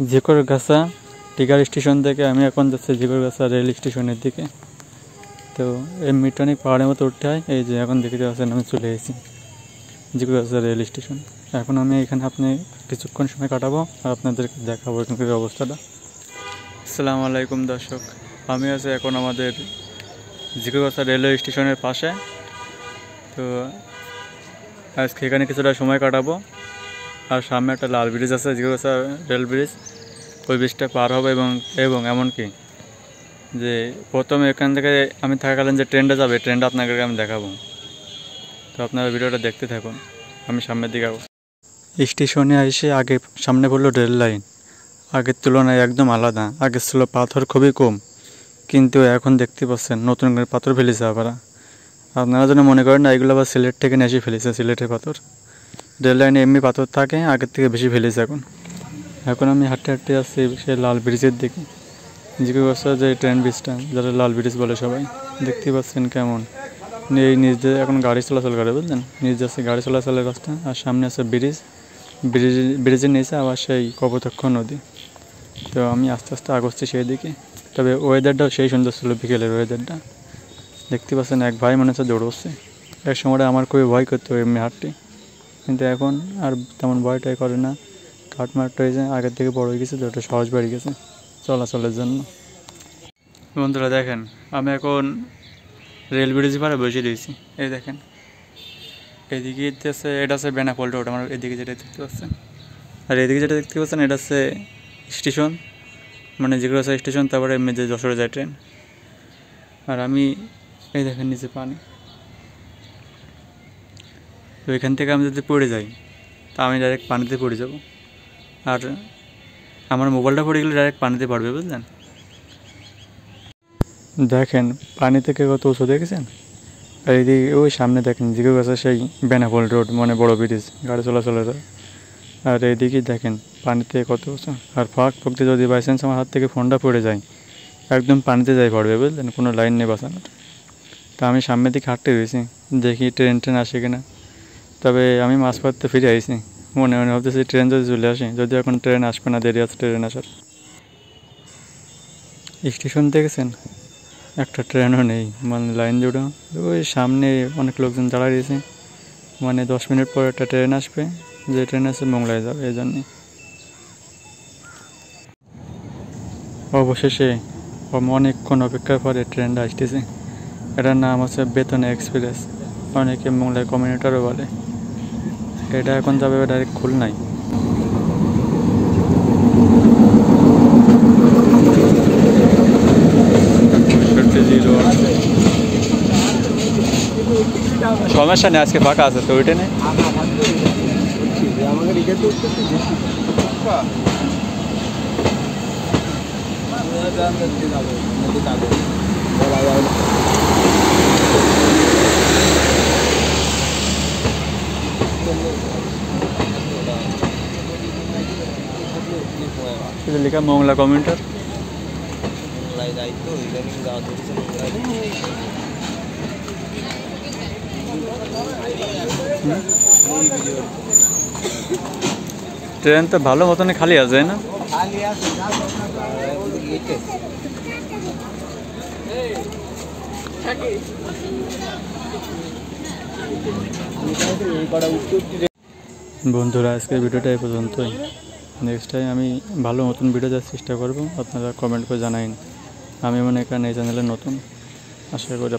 ঝিকরগাছা টিকার স্টেশন থেকে আমি এখন যাচ্ছি ঝিকরগাছা রেল স্টেশনের দিকে। তো এই মিটনিক পাহাড়ের মতো উঠতে হয়। এই যে এখন দেখতে পাচ্ছেন আমি চলে এসেছি ঝিকরগাছা রেল স্টেশন। এখন আমি এখানে আপনি কিছুক্ষণ সময় কাটাবো আর আপনাদেরকে দেখাবো এখানকার অবস্থাটা। আসসালামু আলাইকুম দর্শক, আমি আছি এখন আমাদের ঝিকরগাছা রেলওয়ে স্টেশনের পাশে। তো আজকে এখানে কিছুটা সময় কাটাবো। আর সামনে একটা লাল ব্রিজ আছে, ঝিকরগাছা রেল ব্রিজ। ওই ব্রিজটা পার হবে এবং এমনকি যে প্রথমে এখান থেকে আমি থাকাকালীন যে ট্রেনটা যাবে, ট্রেনটা আপনাকে আমি দেখাবো। তো আপনারা ভিডিওটা দেখতে থাকুন, আমি সামনের দিকে যাবো। স্টেশনে এসে আগে সামনে পড়লো রেল লাইন। আগের তুলনায় একদম আলাদা। আগে ছিল পাথর খুবই কম, কিন্তু এখন দেখতে পাচ্ছেন নতুন করে পাথর ফেলেছে আপনারা যেন মনে করেন না এগুলো আবার সিলেট থেকে এসে ফেলেছে, সিলেটের পাথর। রেল লাইনে এমনি পাথর থাকে, আগের থেকে বেশি ফেলেছে এখন আমি হাঁটতে হাঁটতে আসছি সেই লাল ব্রিজের দিকে। ঝিকরগাছা যে ট্রেন ব্রিজটা, যারা লাল ব্রিজ বলে সবাই, দেখতে পাচ্ছেন কেমন এই নিচ দিয়ে এখন গাড়ি চলাচল করে, বুঝলেন? নিচ দিয়ে আছে গাড়ি চলাচলের রাস্তা, আর সামনে আছে ব্রিজের নিচে আবার সেই কপোতাক্ষ নদী। তো আমি আস্তে আস্তে আগচ্ছি সেই দিকে। তবে ওয়েদারটাও সেই সুন্দর ছিল, বিকেলের ওয়েদারটা দেখতে পাচ্ছেন। এক ভাই মনে হচ্ছে দৌড়চ্ছে। এক সময় আমার খুবই ভয় করতো এমনি হাঁটতে, কিন্তু এখন আর তেমন ভয়টাই করে না। কাঠমাটটা হয়েছে, আগের থেকে বড় হয়ে গেছে, তো ওটা সহজ বেড়ে গেছে চলাচলের জন্য। বন্ধুরা দেখেন, আমি এখন রেল ব্রিজ পারে বসে দিয়েছি। এই দেখেন এদিকে এটা আছে বেনাপোল রোড, আমার এদিকে যেটা দেখতে পাচ্ছেন। আর এদিকে যেটা দেখতে পাচ্ছেন এটা হচ্ছে স্টেশন, মানে ঝিকরগাছা স্টেশন। তারপরে এমনি যে যশোরে যায় ট্রেন। আর আমি এই দেখেন নিচে পানি। তো এখান থেকে আমি যদি পড়ে যাই তা আমি ডাইরেক্ট পানিতে পড়ে যাব। আর আমার মোবাইলটা পড়ে গেলে ডাইরেক্ট পানিতে পড়বে, বুঝলেন? দেখেন পানি থেকে কত উঁচু দেখেছেন। আর এইদিকে ওই সামনে দেখেন ঝিকরগাছা সেই বেনাপোল রোড, মানে বড় ব্রিজ, গাড়ি চলাচলের। আর এইদিকে দেখেন পানিতে কত উঁচু। আর ফাঁক ফুকতে যদি বাই চান্স আমার হাত থেকে ফোনটা পড়ে যায়, একদম পানিতে যাই পড়বে, বুঝলেন? কোনো লাইন নেই বাঁচানোর। তা আমি সামনের দিকে হাঁটতে রয়েছি, দেখি ট্রেন আসে কিনা। তবে আমি মাঝ পথে ফিরে আইছি, মনে ভাবতেছি ট্রেন যদি চলে আসে, যদি এখন ট্রেন আসবে না, দেরি আছে ট্রেন আসার। স্টেশন দেখেছেন একটা ট্রেনও নেই, মানে লাইন জুড়ে। ওই সামনে অনেক লোকজন দাঁড়ায় রয়েছে, মানে 10 মিনিট পর একটা ট্রেন আসবে, যে ট্রেন আছে মোংলায় যাবে। এই জন্যে অবশেষে অনেকক্ষণ অপেক্ষার পরে ট্রেনটা আসতেছে। এটার নাম হচ্ছে বেতন এক্সপ্রেস, অনেকে মোংলায় কমিউনিটারও বলে। এটা এখন যাবে ডাইরেক্ট খুলনায়। সমস্যা নেই, আজকে ফাঁকা আছে তো, ওইটা নেই। লেখা মোংলা কমিউনিটার। ট্রেন তো ভালো মতনই খালি আছে না? বন্ধুরা আজকের ভিডিওটা এই পর্যন্তই। নেক্সট টাইম আমি ভালো নতুন ভিডিও দেওয়ার চেষ্টা করব, আপনারা কমেন্ট করে জানাইন। আমি মনে করেন এই চ্যানেলে নতুন, আশা করি